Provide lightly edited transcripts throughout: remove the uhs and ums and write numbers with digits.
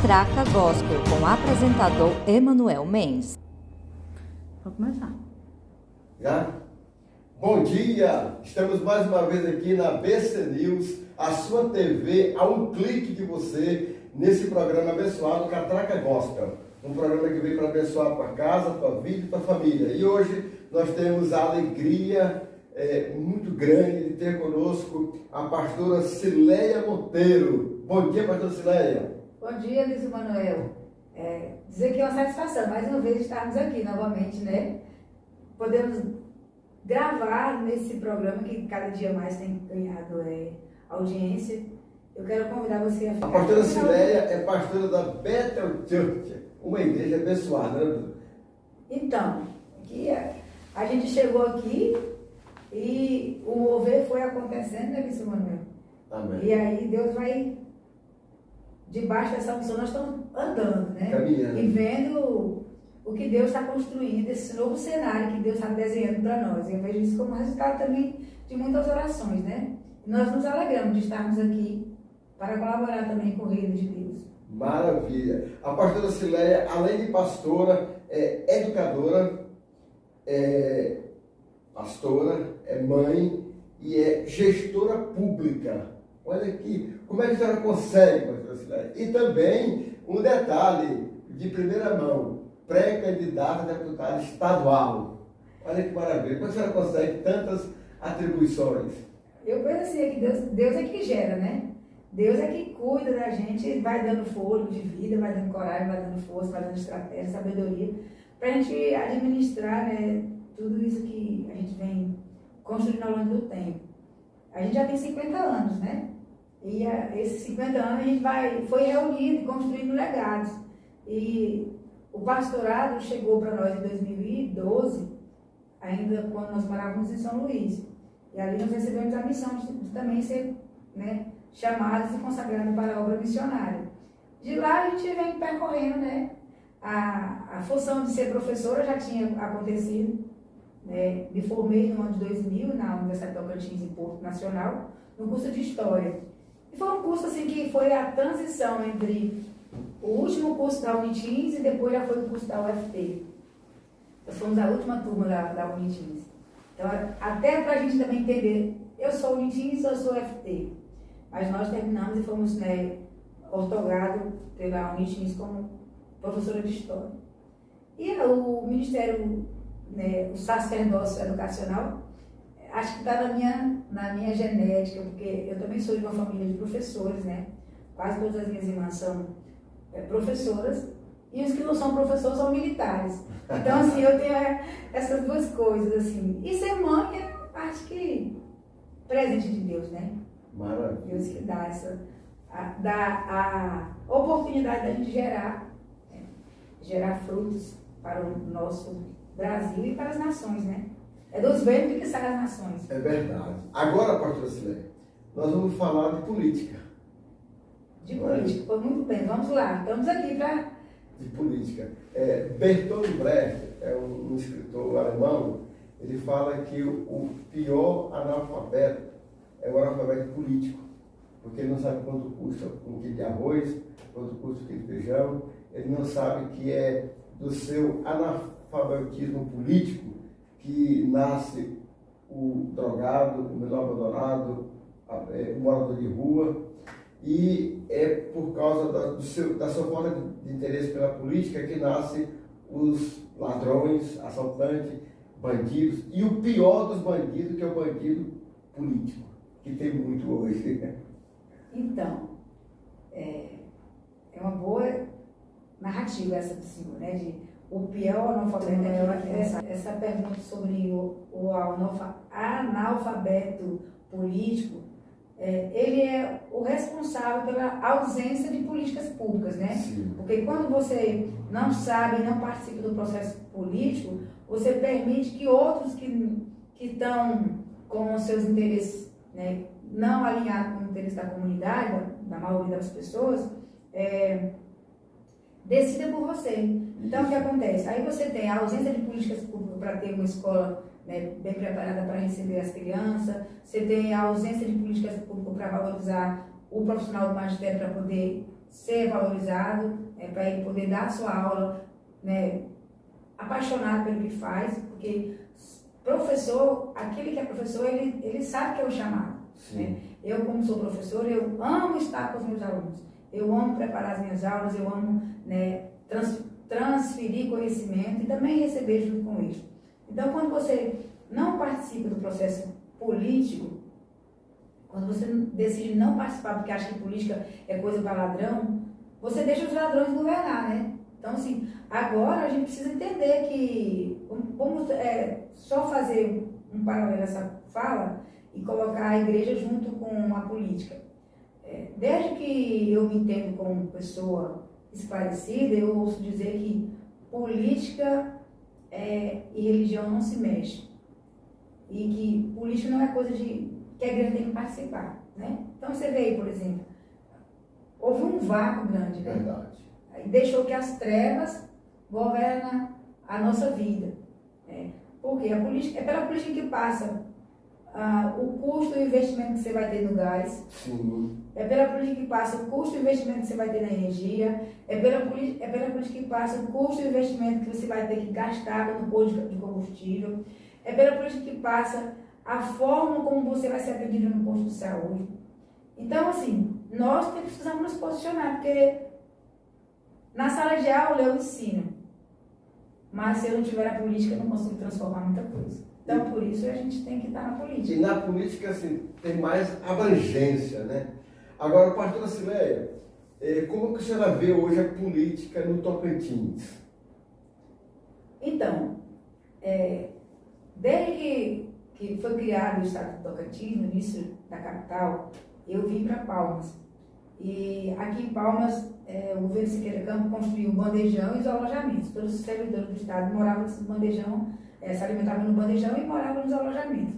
Catraca Gospel, com o apresentador Emanuel Mendes. Vou começar. Já? Bom dia! Estamos mais uma vez aqui na BC News, a sua TV, a um clique de você, nesse programa abençoado Catraca Gospel. Um programa que veio para abençoar a tua casa, a tua vida e a tua família. E hoje nós temos a alegria muito grande de ter conosco a pastora Cileia Monteiro. Bom dia, pastora Cileia. Bom dia, Luiz Emanuel. Dizer que é uma satisfação, mais uma vez, estarmos aqui novamente, né? Podemos gravar nesse programa que cada dia mais tem ganhado audiência. Eu quero convidar você a ficar... A pastora Cileia é pastora da Bethel Church, uma igreja abençoada, né? Então, aqui, a gente chegou aqui e o mover foi acontecendo, né, Luiz Emanuel? Amém. E aí Deus vai... Debaixo dessa unção nós estamos andando, né? Caminhando. E vendo o que Deus está construindo, esse novo cenário que Deus está desenhando para nós. Eu vejo isso como resultado também de muitas orações, né? E nós nos alegramos de estarmos aqui para colaborar também com o reino de Deus. Maravilha! A pastora Cileia, além de pastora, é educadora, é pastora, é mãe e é gestora pública. Olha aqui, como é que a senhora consegue, pastora Cileia? E também um detalhe de primeira mão, pré-candidata a deputada estadual. Olha que maravilha, como é que a senhora consegue tantas atribuições? Eu penso assim, é que Deus é que gera, né? Deus é que cuida da gente, vai dando fôlego de vida, vai dando coragem, vai dando força, vai dando estratégia, sabedoria, para a gente administrar, né, tudo isso que a gente vem construindo ao longo do tempo. A gente já tem 50 anos, né? E esses 50 anos a gente foi reunindo e construindo legados. E o pastorado chegou para nós em 2012, ainda quando nós morávamos em São Luís. E ali nós recebemos a missão de também ser, né, chamados e consagrados para a obra missionária. De lá a gente vem percorrendo, né? A função de ser professora já tinha acontecido. Né? Me formei no ano de 2000 na Universidade de Tocantins, em Porto Nacional, no curso de História. E foi um curso assim, que foi a transição entre o último curso da Unitins e depois já foi o curso da UFT. Nós fomos a última turma da Unitins. Então, até para a gente também entender, eu sou Unitins, eu sou UFT. Mas nós terminamos e fomos, né, ortogados pela Unitins como professora de História. E o Ministério, né, o sacerdócio educacional, acho que está na minha genética, porque eu também sou de uma família de professores, né? Quase todas as minhas irmãs são professoras, e os que não são professores são militares. Então, assim, eu tenho essas duas coisas, assim. E ser mãe, acho que presente de Deus, né? Maravilha. Deus que dá a oportunidade da gente gerar frutos para o nosso Brasil e para as nações, né? É dos ventos que saem as nações. É verdade. Agora, pastora Cileia, nós vamos falar de política. De política, foi muito bem. Vamos lá, estamos aqui para... De política. Bertolt Brecht, é um escritor alemão, ele fala que o pior analfabeto é o analfabeto político, porque ele não sabe quanto custa um quilo de arroz, quanto custa um quilo de feijão, ele não sabe que é do seu analfabetismo político que nasce o drogado, o menor abandonado, o morador de rua, e é por causa da sua falta de interesse pela política que nasce os ladrões, assaltantes, bandidos, e o pior dos bandidos, que é o bandido político, que tem muito hoje. Então, é uma boa narrativa essa do senhor, né? O pior analfabeto, essa pergunta sobre o analfabeto político, ele é o responsável pela ausência de políticas públicas, né? Sim. Porque quando você não sabe, não participa do processo político, você permite que outros que estão com os seus interesses, né, não alinhados com o interesse da comunidade, da maioria das pessoas, decida por você. Então, o que acontece? Aí você tem a ausência de políticas públicas para ter uma escola, né, bem preparada para receber as crianças, você tem a ausência de políticas públicas para valorizar o profissional do magistério para poder ser valorizado, para ele poder dar a sua aula, né, apaixonado pelo que faz, porque professor, aquele que é professor, ele sabe que é o chamado. Né? Eu, como sou professora, eu amo estar com os meus alunos, eu amo preparar as minhas aulas, eu amo, né, transferir conhecimento e também receber junto com eles. Então, quando você não participa do processo político, quando você decide não participar porque acha que política é coisa para ladrão, você deixa os ladrões governar, né? Então, assim, agora a gente precisa entender que, vamos só fazer um paralelo a essa fala e colocar a igreja junto com a política. Desde que eu me entendo como pessoa esclarecida, eu ouço dizer que política e religião não se mexem. E que política não é coisa que a igreja tem que participar, né? Então você vê aí, por exemplo, houve um vácuo grande, né? Verdade. E deixou que as trevas governam a nossa vida. Porque a política, é pela política que passa o custo e o investimento que você vai ter no gás. Sim. É pela política que passa o custo e o investimento que você vai ter na energia. É pela política que passa o custo e o investimento que você vai ter que gastar no posto de combustível. É pela política que passa a forma como você vai ser atendido no posto de saúde. Então, assim, nós precisamos nos posicionar, porque na sala de aula eu ensino, mas se eu não tiver a política, eu não consigo transformar muita coisa. Então, por isso, a gente tem que estar na política. E na política, assim, tem mais abrangência, né? Agora, pastora Cileia, como que a senhora vê hoje a política no Tocantins? Então, desde que foi criado o estado do Tocantins, no início da capital, eu vim para Palmas. E aqui em Palmas, o governo Siqueira Campos construiu o bandejão e os alojamentos. Todos os servidores do estado moravam nesse bandejão, se alimentavam no bandejão e moravam nos alojamentos.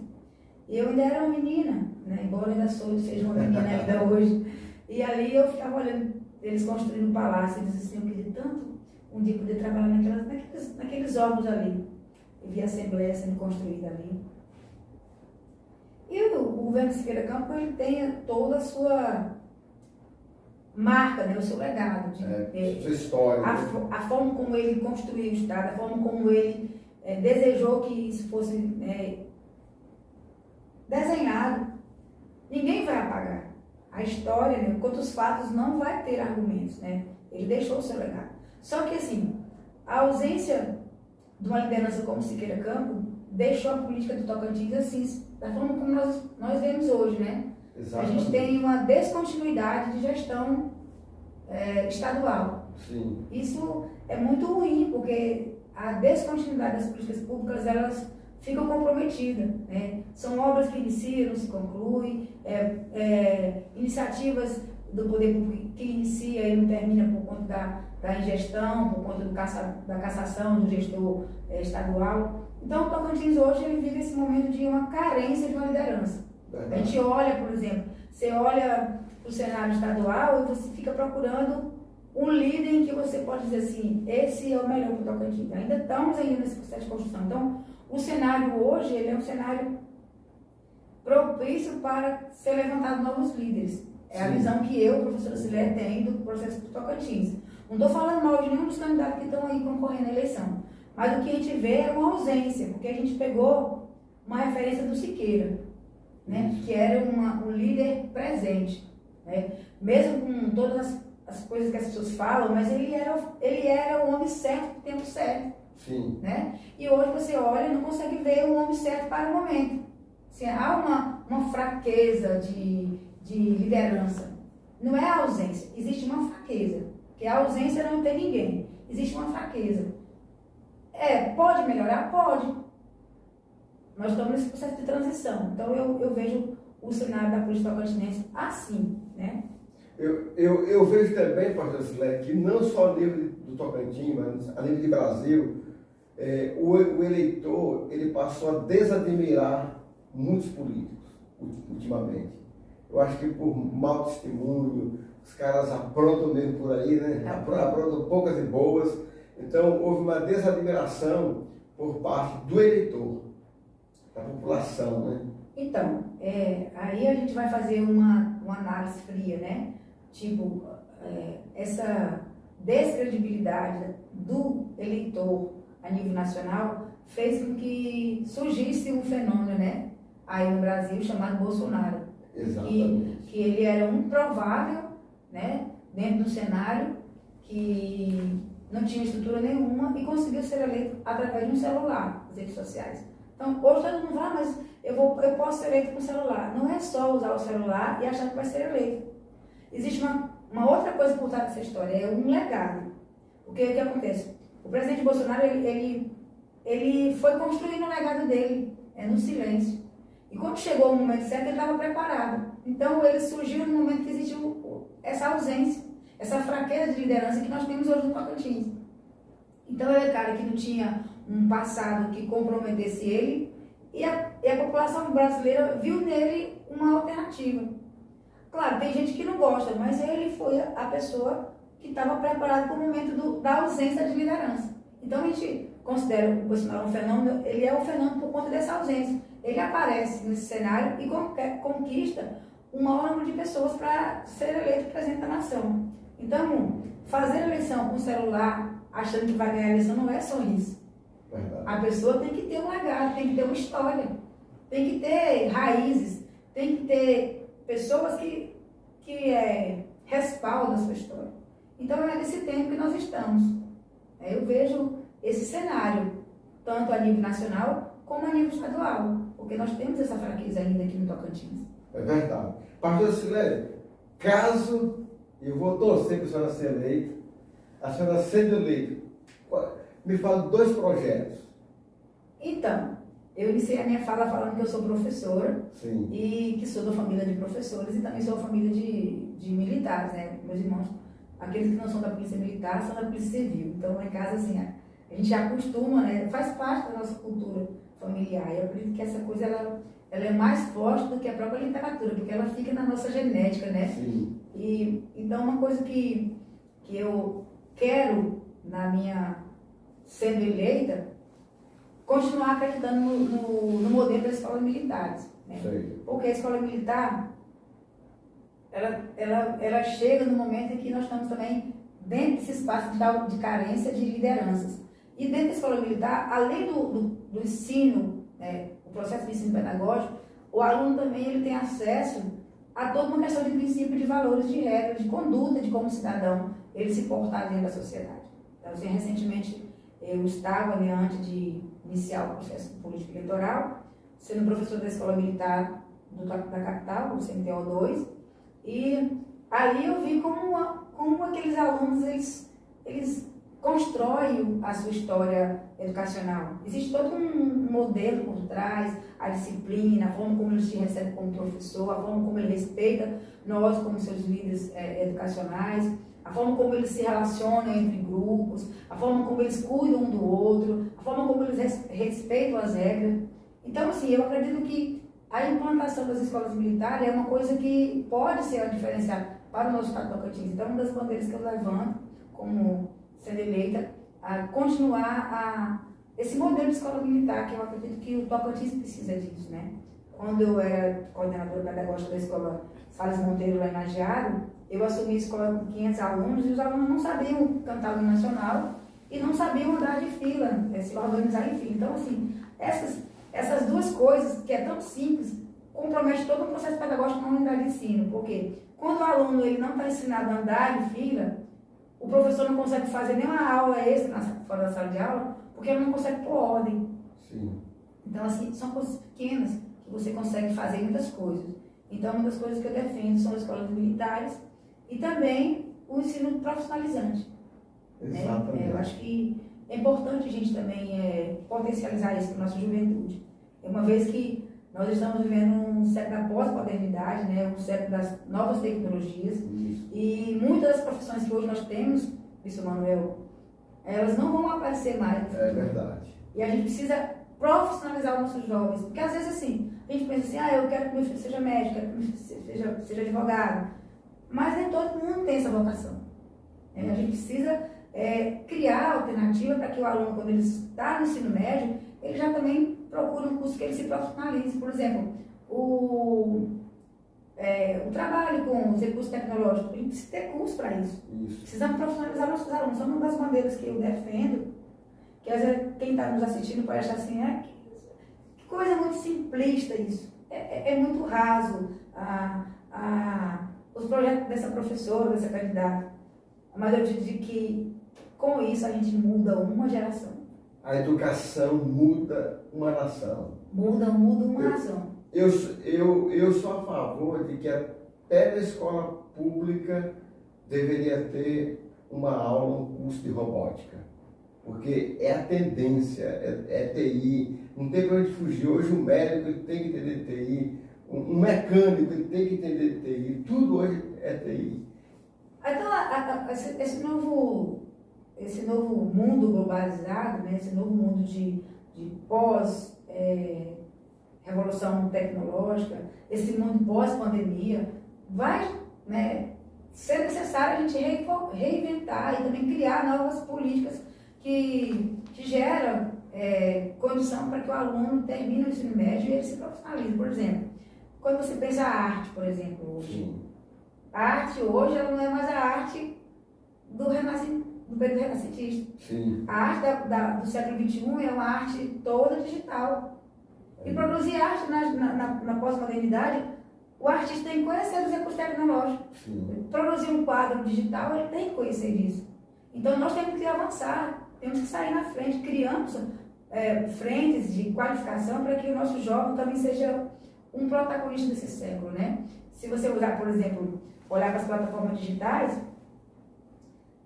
E eu ainda era uma menina, né? Embora ainda seja uma menina ainda hoje. E ali eu ficava olhando eles construindo o palácio, eles assim, eu queria tanto um dia poder trabalhar naqueles órgãos ali. Eu vi a Assembleia sendo construída ali. E o governo Siqueira Campos, ele tem toda a sua marca, né, o seu legado, sua história, a forma como ele construiu o estado, a forma como ele desejou que isso fosse desenhado. Ninguém vai apagar a história, né, quanto os fatos não vai ter argumentos, né? Ele deixou o seu legado. Só que assim, a ausência de uma liderança como Siqueira Campos deixou a política do Tocantins assim, da forma como nós vemos hoje, né? Exatamente. A gente tem uma descontinuidade de gestão estadual. Sim. Isso é muito ruim, porque a descontinuidade das políticas públicas, elas ficam comprometidas, né? São obras que iniciam, não se concluem, iniciativas do poder público que inicia e não termina por conta da ingestão, por conta da cassação do gestor estadual. Então, o Tocantins hoje ele vive esse momento de uma carência de uma liderança. Verdade. A gente olha, por exemplo, você olha para o cenário estadual e você fica procurando um líder em que você pode dizer assim, esse é o melhor para o Tocantins. Ainda estamos nesse processo de construção. Então, o cenário hoje, ele é um cenário propício para ser levantado novos líderes. É a visão que eu, professora Cileia, tenho do processo do Tocantins. Não estou falando mal de nenhum dos candidatos que estão aí concorrendo à eleição. Mas o que a gente vê é uma ausência, porque a gente pegou uma referência do Siqueira, né, que era um líder presente, né, mesmo com todas as coisas que as pessoas falam, mas ele era o homem certo no tempo certo. Sim. Né? E hoje você olha e não consegue ver um homem certo para o momento. Assim, há uma fraqueza de liderança. Não é a ausência, existe uma fraqueza. Porque a ausência não tem ninguém. Existe uma fraqueza. Pode melhorar? Pode. Nós estamos nesse processo de transição. Então eu vejo o cenário da política tocantinense assim, né? Eu vejo também, pastor Cileia, que não só a nível do Tocantins, mas a nível de Brasil, o eleitor ele passou a desadmirar muitos políticos ultimamente. Eu acho que por mau testemunho, os caras aprontam mesmo por aí, né? Aprontam poucas e boas. Então, houve uma desadmiração por parte do eleitor, da população, né? Então, aí a gente vai fazer uma análise fria, né? Tipo, essa descredibilidade do eleitor a nível nacional fez com que surgisse um fenômeno, né, aí no Brasil chamado Bolsonaro. Exatamente. Que ele era um provável, né, dentro do cenário que não tinha estrutura nenhuma e conseguiu ser eleito através de um celular, as redes sociais. Então, hoje todo mundo fala, mas eu posso ser eleito com o celular. Não é só usar o celular e achar que vai ser eleito. Existe uma outra coisa por trás dessa história, é um legado. Porque o que acontece? O presidente Bolsonaro, ele foi construindo o legado dele, no silêncio. E quando chegou o momento certo, ele estava preparado. Então, ele surgiu no momento que existiu essa ausência, essa fraqueza de liderança que nós temos hoje no Tocantins. Então, ele é um cara que não tinha um passado que comprometesse ele, e a população brasileira viu nele uma alternativa. Claro, tem gente que não gosta, mas ele foi a pessoa que estava preparada para o momento da ausência de liderança. Então, a gente considera o Bolsonaro um fenômeno, ele é um fenômeno por conta dessa ausência. Ele aparece nesse cenário e conquista um maior número de pessoas para ser eleito presidente da nação. Então, fazer eleição com celular, achando que vai ganhar a eleição, não é só isso. Verdade. A pessoa tem que ter um legado, tem que ter uma história, tem que ter raízes, tem que ter pessoas que respaldam a sua história. Então, é nesse tempo que nós estamos. Eu vejo esse cenário, tanto a nível nacional como a nível estadual, porque nós temos essa fraqueza ainda aqui no Tocantins. É verdade. Pastor Silene, caso eu vou torcer para a senhora ser eleita, a senhora sendo eleita, me fala 2 projetos. Então, eu iniciei a minha fala falando que eu sou professora. Sim. E que sou da família de professores e também sou da família de militares, né? Meus irmãos, aqueles que não são da polícia militar, são da polícia civil. Então, lá em casa, assim, a gente já acostuma, né? Faz parte da nossa cultura familiar. Eu acredito que essa coisa, ela é mais forte do que a própria literatura, porque ela fica na nossa genética, né? Sim. E, então, uma coisa que eu quero, sendo eleita, continuar acreditando no modelo das escolas militares. Né? Porque a escola militar, ela chega no momento em que nós estamos também dentro desse espaço de carência de lideranças. E dentro da escola militar, além do ensino, né, o processo de ensino pedagógico, o aluno também ele tem acesso a toda uma questão de princípio, de valores, de regras, de conduta, de como cidadão ele se portar dentro da sociedade. Então, assim, recentemente, eu estava, né, antes de iniciar o processo político eleitoral, sendo professor da escola militar da capital, o CMTO2, e ali eu vi como aqueles alunos, eles constroem a sua história educacional. Existe todo um modelo por trás, a disciplina, a forma como eles te recebem como professor, a forma como ele respeita nós como seus líderes educacionais, a forma como eles se relacionam entre grupos, a forma como eles cuidam um do outro, a forma como eles respeitam as regras. Então, assim, eu acredito que a implantação das escolas militares é uma coisa que pode ser um diferencial para o nosso estado do Tocantins. Então, uma das bandeiras que eu levanto, como sendo eleita, a continuar esse modelo de escola militar, que eu acredito que o Tocantins precisa disso, né? Quando eu era coordenadora pedagógica da escola Salles Monteiro, lá em Lajeado, eu assumi a escola com 500 alunos e os alunos não sabiam cantar o hino nacional e não sabiam andar de fila, se organizar em fila. Então, assim, essas 2 coisas, que é tão simples, comprometem todo o processo pedagógico na unidade de ensino. Porque quando o aluno ele não está ensinado a andar de fila, o professor não consegue fazer nenhuma aula extra fora da sala de aula, porque ele não consegue pôr ordem. Sim. Então, assim, são coisas pequenas que você consegue fazer muitas coisas. Então, uma das coisas que eu defendo são as escolas militares e também o ensino profissionalizante. Exatamente. Eu acho que é importante a gente também potencializar isso para a nossa juventude. Uma vez que nós estamos vivendo um século da pós-modernidade, né, um século das novas tecnologias, e muitas das profissões que hoje nós temos, Bispo Manuel, elas não vão aparecer mais no futuro. É verdade. E a gente precisa profissionalizar os nossos jovens, porque às vezes assim, a gente pensa assim, eu quero que meu filho seja médico, quero que meu filho seja advogado, mas nem todo mundo tem essa vocação. A gente precisa criar alternativa para que o aluno, quando ele está no ensino médio, ele já também procure um curso que ele se profissionalize. Por exemplo, o trabalho com os recursos tecnológicos. A gente precisa ter curso para isso. Precisamos profissionalizar nossos alunos. São uma das bandeiras que eu defendo, que às vezes quem está nos assistindo pode achar assim, que coisa muito simplista isso. É muito raso os projetos dessa professora, dessa candidata. Mas eu digo que com isso a gente muda uma geração. A educação muda uma nação. Muda uma nação. Eu sou a favor de que até na escola pública deveria ter uma aula, um curso de robótica. Porque é a tendência, é TI. Não tem para onde fugir. Hoje o médico ele tem que entender TI, um mecânico ele tem que entender TI. Tudo hoje é TI. Então, esse novo mundo globalizado, né, esse novo mundo de pós-revolução tecnológica, esse mundo pós-pandemia, vai, né, ser necessário a gente reinventar e também criar novas políticas que geram condição para que o aluno termine o ensino médio e ele se profissionalize. Por exemplo, quando você pensa a arte, por exemplo, hoje, a arte hoje ela não é mais a arte do período renascentista. Sim. A arte do século XXI é uma arte toda digital. E produzir arte na pós-modernidade, o artista tem que conhecer os recursos tecnológicos. Sim. Produzir um quadro digital, ele tem que conhecer isso. Então nós temos que avançar, temos que sair na frente, criamos frentes de qualificação para que o nosso jovem também seja um protagonista desse século, né? Se você usar, por exemplo, olhar para as plataformas digitais,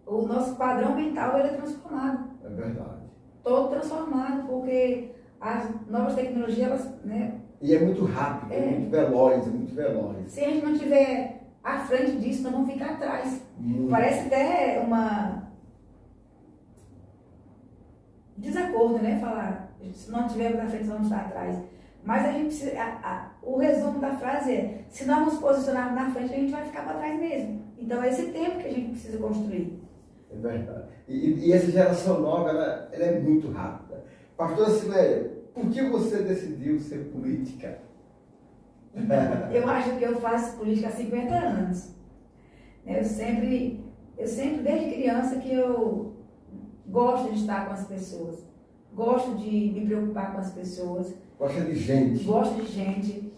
o nosso padrão mental ele é transformado. É verdade. Todo transformado, porque as novas tecnologias, elas, né? E é muito rápido, é muito veloz, Se a gente não estiver à frente disso, nós vamos ficar atrás. Parece até uma desacordo, né? Falar, se não estivermos à frente, vamos estar atrás. Mas a gente precisa, o resumo da frase é, se nós nos posicionarmos na frente, a gente vai ficar para trás mesmo. Então é esse tempo que a gente precisa construir. É verdade. E essa geração nova, ela é muito rápida. Pastora Cileia, por que você decidiu ser política? Então, eu acho que eu faço política há 50 anos. Eu sempre, desde criança, que eu gosto de estar com as pessoas. Gosto de me preocupar com as pessoas. Gosta de gente. Gosto de gente.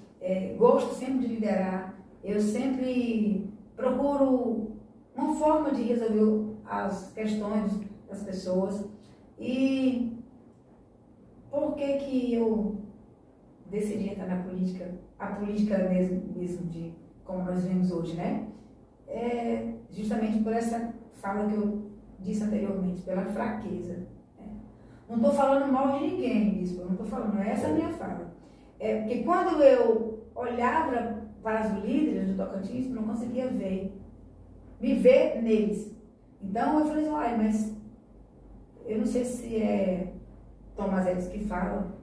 Gosto sempre de liderar. Eu sempre procuro uma forma de resolver as questões das pessoas. E por que eu decidi entrar na política? A política mesmo de como nós vemos hoje, né? Justamente por essa fala que eu disse anteriormente, pela fraqueza. Não estou falando mal de ninguém, bispo, não estou falando, essa é a minha fala. Porque quando eu olhava para os líderes do Tocantins, não conseguia me ver neles. Então eu falei assim, olha, mas eu não sei se é Thomas Edison que fala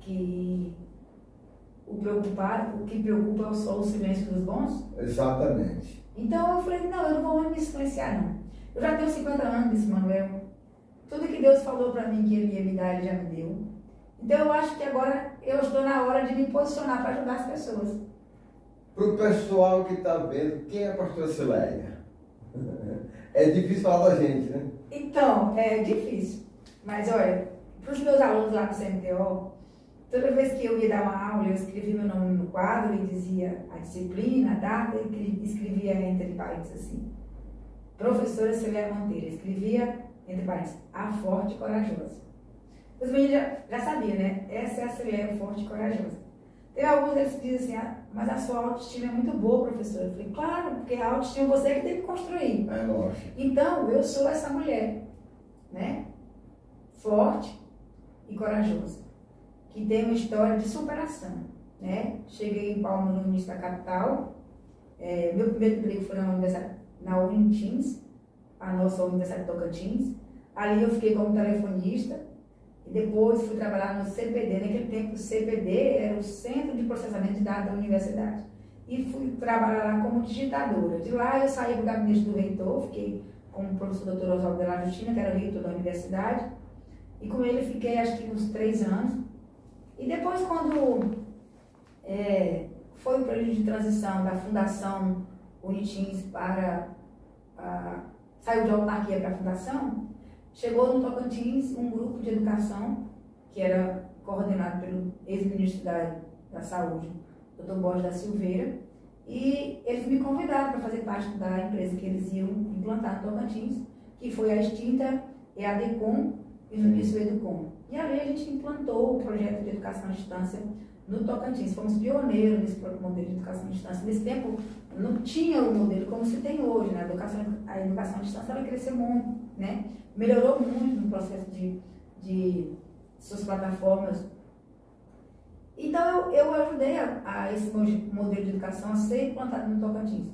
que o que preocupa é só o silêncio dos bons. Exatamente. Então eu falei, não, eu não vou me influenciar não. Eu já tenho 50 anos, disse Manuel. Tudo que Deus falou para mim que Ele ia me dar, Ele já me deu. Então eu acho que agora eu estou na hora de me posicionar para ajudar as pessoas. Para o pessoal que está vendo, quem é a pastora Cileia? É difícil falar da gente, né? Então, é difícil. Mas olha, para os meus alunos lá no CMTO, toda vez que eu ia dar uma aula, eu escrevia meu nome no quadro e dizia a disciplina, a data, e escrevia entre parênteses assim. Professora Cileia Monteiro, escrevia entre parênteses, a forte e corajosa. Os meninos já sabiam, né? Essa é a Cileia forte e corajosa. Tem alguns deles que dizem assim, mas a sua autoestima é muito boa, professora. Eu falei, claro, porque a autoestima você que tem que construir. É lógico. Então, eu sou essa mulher, né? Forte e corajosa, que tem uma história de superação, né? Cheguei em Palmas, no início da capital. Meu primeiro emprego foi na Unintins, a nossa Universidade de Tocantins. Ali eu fiquei como telefonista e depois fui trabalhar no CPD. Naquele tempo o CPD era o Centro de Processamento de Dados da Universidade. E fui trabalhar lá como digitadora. De lá eu saí do gabinete do reitor, fiquei com o professor Dr. Oswaldo de la Justina, que era o reitor da universidade. E com ele fiquei acho que uns 3 anos. E depois quando foi o período de transição da Fundação Unitins para... saiu de autarquia para a Fundação, chegou no Tocantins um grupo de educação que era coordenado pelo ex-ministro da Saúde, Dr. Borges da Silveira, e eles me convidaram para fazer parte da empresa que eles iam implantar no Tocantins, que foi a extinta EADCOM e no início o EDUCOM. E ali a gente implantou o projeto de educação à distância no Tocantins. Fomos pioneiros nesse modelo de educação à distância. Nesse tempo não tinha o modelo como se tem hoje, né? A educação à distância ela cresceu muito, né? Melhorou muito no processo de suas plataformas. Então eu ajudei a esse modelo de educação a ser implantado no Tocantins.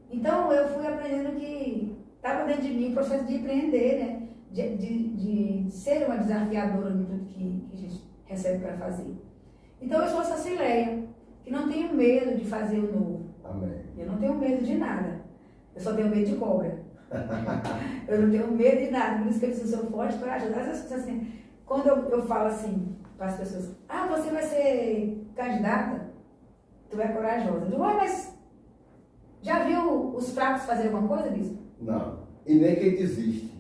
Então eu fui aprendendo que estava dentro de mim o processo de empreender, né? De ser uma desafiadora no tudo que a gente recebe para fazer. Então eu sou essa Cileia, que não tenho medo de fazer o novo. Amém. Eu não tenho medo de nada. Eu só tenho medo de cobra. Eu não tenho medo de nada. Por isso que eu disse, eu sou forte, corajosa. Às vezes, assim, quando eu falo assim para as pessoas, você vai ser candidata, tu é corajosa. Eu digo, mas já viu os fracos fazer alguma coisa disso? Não. E nem quem desiste.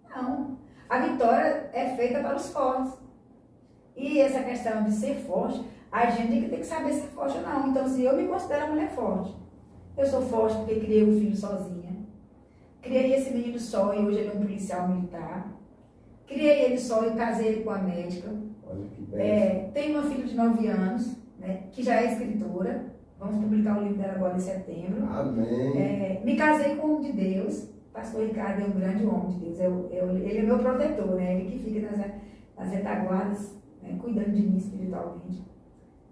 Não. A vitória é feita para os fortes. E essa questão de ser forte, a gente tem que saber ser forte ou não. Então, se eu me considero mulher forte, eu sou forte porque criei um filho sozinha. Criei esse menino só e hoje ele é um policial militar. Criei ele só e casei ele com a médica. Olha que bem. Tenho uma filha de 9 anos, né, que já é escritora. Vamos publicar o livro dela agora em setembro. Amém. Me casei com um de Deus. Pastor Ricardo é um grande homem de Deus. Ele é meu protetor, né? Ele que fica nas retaguardas, né, cuidando de mim espiritualmente.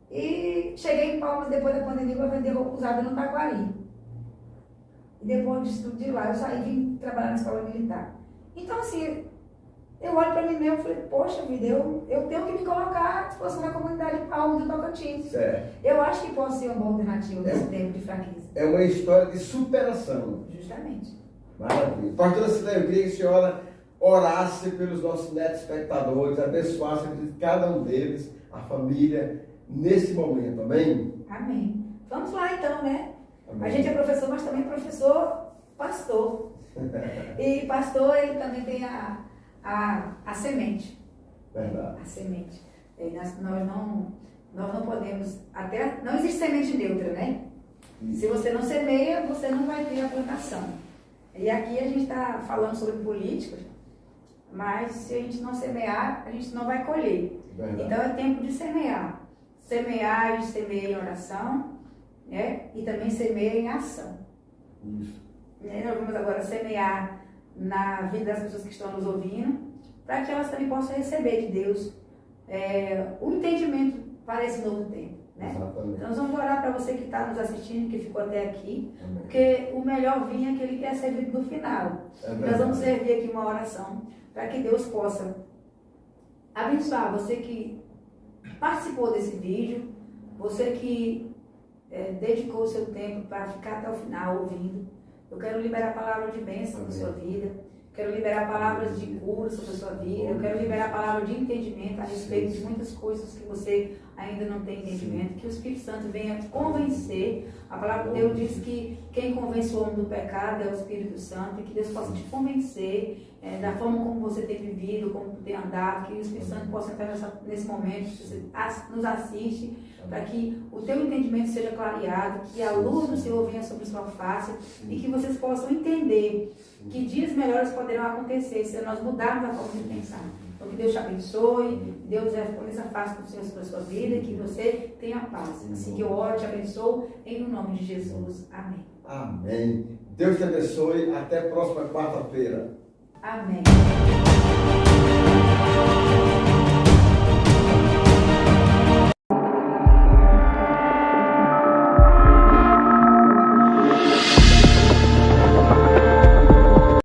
E cheguei em Palmas depois da pandemia para vender roupa usada no Taquari. E depois do estudo de lá, eu saí e vim trabalhar na escola militar. Então, assim, eu olho para mim mesmo e falei, poxa vida, eu tenho que me colocar à disposição da comunidade de Palmas do Tocantins. Certo. Eu acho que pode ser uma boa alternativa nesse tempo de fraqueza. É uma história de superação. Justamente. Maravilha. Pastora Cileia, eu queria que a senhora orasse pelos nossos netos espectadores, abençoasse a vida de cada um deles, a família, nesse momento, amém? Amém. Vamos lá então, né? Amém. A gente é professor, mas também pastor. E pastor, ele também tem a semente. Verdade. A semente. Nós não podemos, não existe semente neutra, né? Se você não semeia, você não vai ter a plantação. E aqui a gente está falando sobre política, mas se a gente não semear, a gente não vai colher. Verdade. Então é tempo de semear. Semear, a gente semeia em oração, né? E também semeia em ação. Isso. Nós vamos agora semear na vida das pessoas que estão nos ouvindo, para que elas também possam receber de Deus o entendimento para esse novo tempo. Né? Exatamente. Então nós vamos orar para você que está nos assistindo, que ficou até aqui, Amém. porque o melhor vinho é aquele que é servido no final. Nós vamos servir aqui uma oração para que Deus possa abençoar você que participou desse vídeo, você que dedicou o seu tempo para ficar até o final ouvindo. Eu quero liberar a palavra de bênção na sua vida. Quero liberar palavras de cura sobre a sua vida. Eu quero liberar a palavra de entendimento a respeito de muitas coisas que você ainda não tem entendimento. Que o Espírito Santo venha convencer. A palavra de Deus diz que quem convence o homem do pecado é o Espírito Santo. E que Deus possa te convencer da forma como você tem vivido, como tem andado. Que o Espírito Santo possa entrar nesse momento, que você nos assiste, para que o teu entendimento seja clareado, que a luz do Senhor venha sobre sua face e que vocês possam entender que dias melhores poderão acontecer se nós mudarmos a forma de pensar. Então que Deus te abençoe, Deus resplandeça a face do Senhor sobre a sua vida e que você tenha paz. Assim que eu oro, te abençoo, em nome de Jesus. Amém. Amém. Deus te abençoe. Até a próxima quarta-feira. Amém.